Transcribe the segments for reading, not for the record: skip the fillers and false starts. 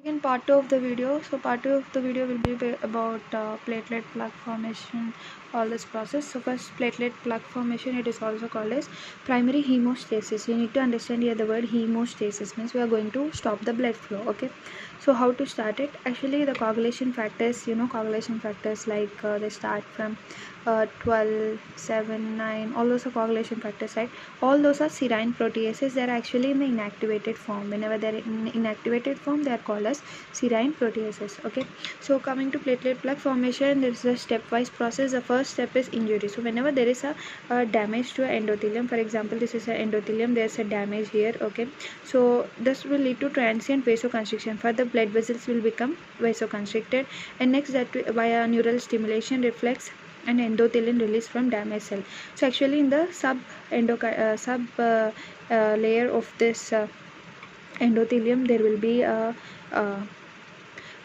In part 2 of the video, so part 2 of the video will be about platelet plug formation, all this process. So first, platelet plug formation, it is also called as primary hemostasis. You need to understand here the word hemostasis means we are going to stop the blood flow. Okay, so how to start it? Actually, the coagulation factors, coagulation factors like they start from 12, 7, 9, all those are coagulation factors, right? All those are serine proteases. They are actually in the inactivated form. Whenever they are in inactivated form, they are called as serine proteases. Okay, so coming to platelet plug formation, there is a stepwise process. The first step is injury. So whenever there is a damage to endothelium, for example, this is an endothelium, there is a damage here. Okay, so this will lead to transient vasoconstriction. Further, blood vessels will become vasoconstricted, and next that via neural stimulation reflex and endothelium release from damaged cell. So actually in the sub layer of this endothelium there will be a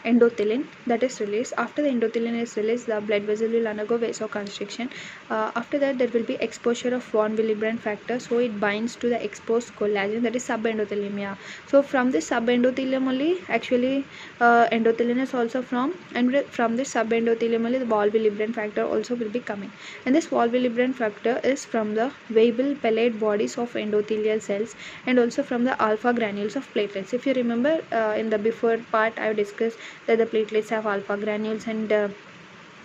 endothelin that is released. After the endothelin is released, the blood vessel will undergo vasoconstriction. After that, there will be exposure of von Willebrand factor, so it binds to the exposed collagen, that is subendothelium. Yeah, so from this subendothelium only actually endothelin is also from, and from this subendothelium only the von Willebrand factor also will be coming, and this von Willebrand factor is from the variable pellet bodies of endothelial cells and also from the alpha granules of platelets. If you remember in the before part I have discussed that the platelets have alpha granules and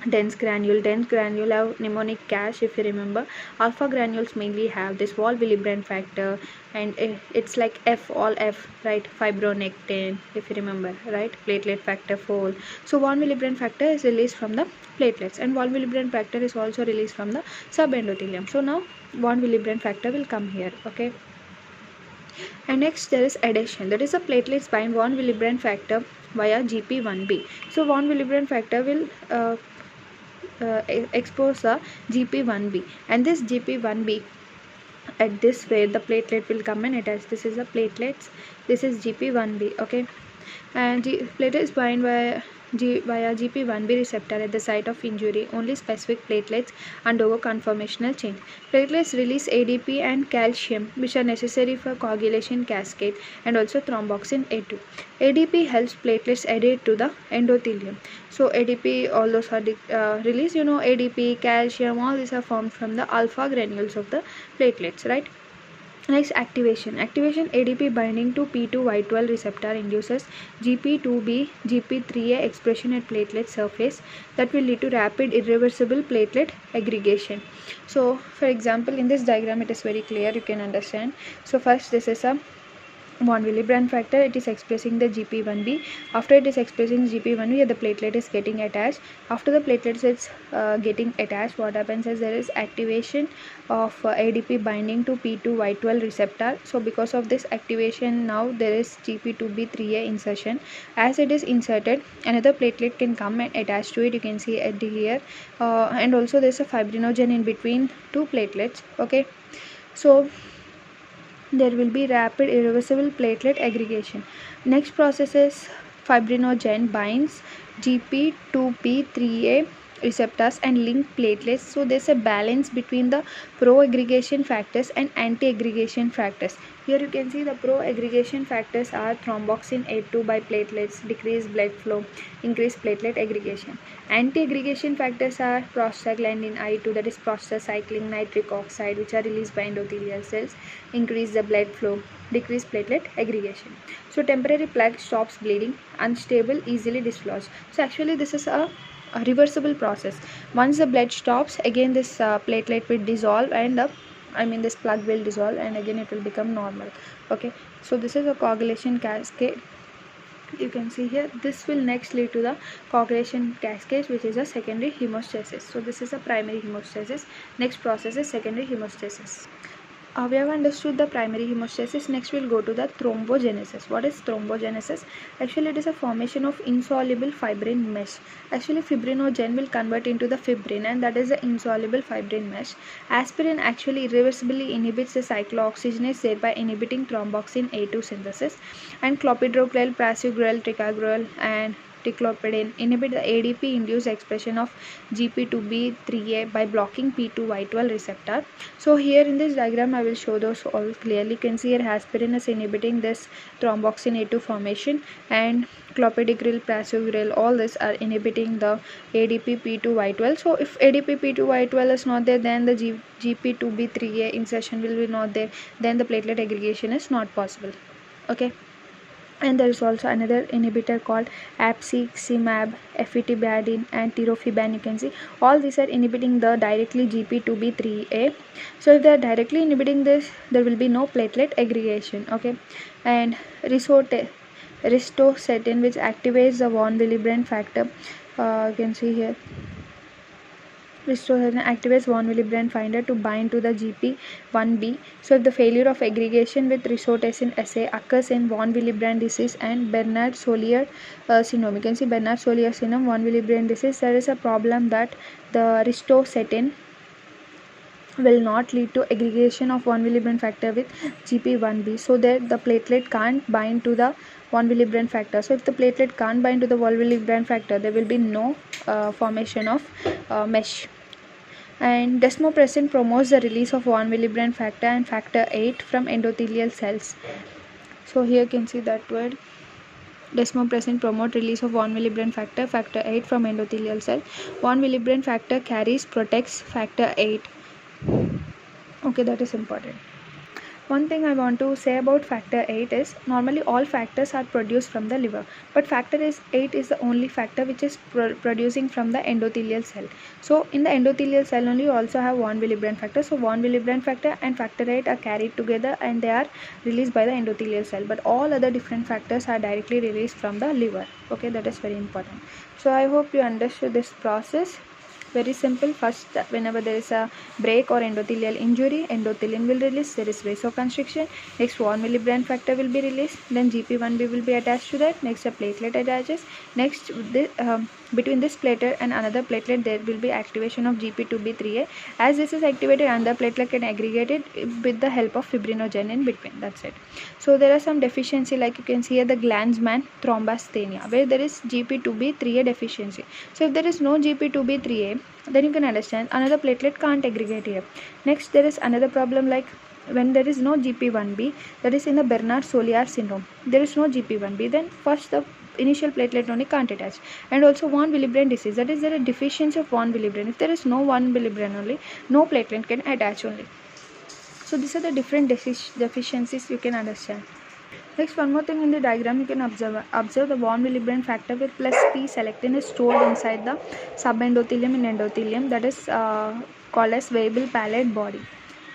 dense granule have mnemonic cache. If you remember, alpha granules mainly have this von Willebrand factor, and it's like F, all F, right? Fibronectin, if you remember, right? Platelet factor 4. So von Willebrand factor is released from the platelets, and von Willebrand factor is also released from the subendothelium. So now von Willebrand factor will come here. Okay, and next there is adhesion, that is a platelets bind von Willebrand factor via GP1B. So von Willebrand factor will expose a GP1B, and this GP1B at this way the platelet will come and attach. This is a platelets, this is GP1B. Okay, and platelets bind via GP1B receptor at the site of injury. Only specific platelets undergo conformational change. Platelets release ADP and calcium, which are necessary for coagulation cascade, and also thromboxane A2. ADP helps platelets adhere to the endothelium. So ADP, all those are released. ADP, calcium, all these are formed from the alpha granules of the platelets, right? Next, activation. ADP binding to P2Y12 receptor induces GP2B, GP3A expression at platelet surface that will lead to rapid irreversible platelet aggregation. So, for example, in this diagram it is very clear, you can understand. So, first this is a von Willebrand factor, it is expressing the GP1B. After it is expressing GP1B, the platelet is getting attached. After the platelets is getting attached, what happens is there is activation of ADP binding to P2Y12 receptor. So because of this activation, now there is GP2B3A insertion. As it is inserted, another platelet can come and attach to it. You can see at here, and also there is a fibrinogen in between two platelets. Okay, so there will be rapid irreversible platelet aggregation. Next process is fibrinogen binds GP2P3A receptors and link platelets. So there's a balance between the pro-aggregation factors and anti-aggregation factors. Here you can see the pro-aggregation factors are thromboxane A2 by platelets, decrease blood flow, increase platelet aggregation. Anti-aggregation factors are prostaglandin I2, that is prostacyclin nitric oxide, which are released by endothelial cells, increase the blood flow, decrease platelet aggregation. So temporary plug stops bleeding, unstable, easily dislodged. So actually this is a reversible process. Once the blood stops, again this platelet will dissolve, and this plug will dissolve, and again it will become normal. Okay, so this is a coagulation cascade. You can see here, this will next lead to the coagulation cascade, which is a secondary hemostasis. So this is a primary hemostasis. Next process is secondary hemostasis. We have understood the primary hemostasis. Next we'll go to the thrombogenesis. What is thrombogenesis? Actually it is a formation of insoluble fibrin mesh. Actually fibrinogen will convert into the fibrin, and that is the insoluble fibrin mesh. Aspirin actually irreversibly inhibits the cyclooxygenase, thereby inhibiting thromboxane A2 synthesis, and clopidogrel, prasugrel, ticagrelor and ticlopidine inhibit the ADP induced expression of GP2B3A by blocking P2Y12 receptor. So here in this diagram I will show those all clearly. You can see here aspirin is inhibiting this thromboxane A2 formation, and clopidogrel, prasugrel, all this are inhibiting the ADP P2Y12. So if ADP P2Y12 is not there, then the GP2B3A insertion will be not there, then the platelet aggregation is not possible. Okay. And there is also another inhibitor called apixaban, efetibiadine, and tirofiban. You can see all these are inhibiting the directly GP2B3A. So if they are directly inhibiting this, there will be no platelet aggregation. Okay. And ristocetin, which activates the von Willebrand factor, you can see here. Ristocetin activates von Willebrand finder to bind to the GP1B. So if the failure of aggregation with ristocetin assay occurs in von Willebrand disease and Bernard-Solier syndrome, you can see Bernard-Solier syndrome, von Willebrand disease, there is a problem that the ristocetin will not lead to aggregation of von Willebrand factor with GP1B, so that the platelet can't bind to the von Willebrand factor. So if the platelet can't bind to the von Willebrand factor, there will be no formation of mesh. And desmopressin promotes the release of von Willebrand factor and factor 8 from endothelial cells. So here you can see that word. Desmopressin promote release of von Willebrand factor, factor 8 from endothelial cell. Von Willebrand factor protects factor 8. Okay, that is important. One thing I want to say about factor 8 is normally all factors are produced from the liver, but factor 8 is the only factor which is producing from the endothelial cell. So in the endothelial cell only you also have von Willebrand factor. So von Willebrand factor and factor 8 are carried together and they are released by the endothelial cell, but all other different factors are directly released from the liver. Okay, that is very important. So I hope you understood this process. Very simple. First, whenever there is a break or endothelial injury, endothelin will release, there is vasoconstriction. Next, von Willebrand factor will be released, then GP1B will be attached to that. Next, a platelet attaches. Next, between this platelet and another platelet, there will be activation of GP2B3A. As this is activated, another platelet can aggregate it with the help of fibrinogen in between. That's it. So there are some deficiency, like you can see here, the Glanzmann thrombasthenia, where there is GP2B3A deficiency. So if there is no GP2B3A, then you can understand another platelet can't aggregate here. Next, there is another problem, like when there is no GP1B, that is in the Bernard-Solier syndrome, there is no GP1B, then first the initial platelet only can't attach. And also von Willebrand disease, that is there a deficiency of von Willebrand. If there is no von Willebrand only, no platelet can attach only. So these are the different deficiencies you can understand. Next, one more thing in the diagram you can observe the von Willebrand factor with plus P selectin is stored inside the subendothelium in endothelium, that is called as variable palate body.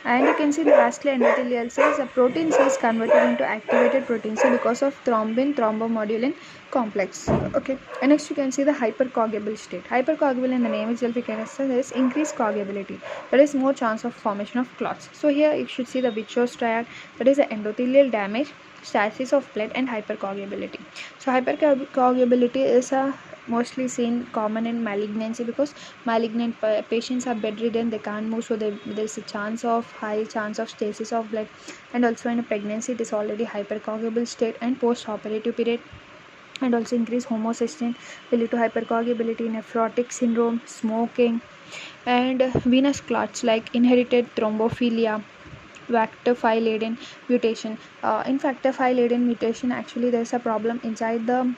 And you can see the vascular endothelial cells, the protein C is converted into activated protein C because of thrombin thrombomodulin complex. Okay, and next you can see the hypercoagulable state. Hypercoagulable, in the name itself you can understand there is increased coagulability, that is more chance of formation of clots. So here you should see the Virchow's triad, that is the endothelial damage, stasis of blood, and hypercoagulability. So hypercoagulability is mostly seen common in malignancy, because malignant patients are bedridden, they can't move, so there is a high chance of stasis of blood. And also in a pregnancy, it is already hypercoagulable state, and post-operative period, and also increased homocysteine will lead to hypercoagulability, nephrotic syndrome, smoking, and venous clots like inherited thrombophilia, factor V Leiden mutation. In factor V Leiden mutation, actually there is a problem inside the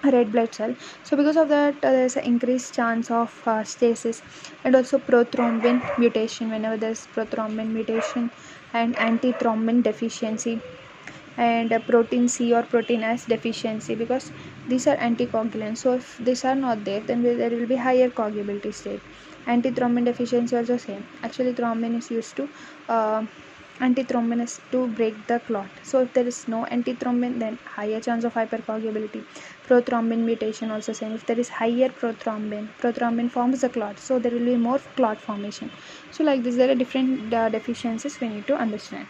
red blood cell, so because of that there is an increased chance of stasis. And also prothrombin mutation, whenever there is prothrombin mutation, and antithrombin deficiency, and protein C or protein S deficiency, because these are anticoagulants. So if these are not there, then there will be higher coagulability state. Antithrombin deficiency also same. Actually thrombin is used to antithrombin is to break the clot. So if there is no antithrombin, then higher chance of hypercoagulability. Prothrombin mutation also same. If there is higher prothrombin forms the clot, so there will be more clot formation. So like this, there are different deficiencies we need to understand.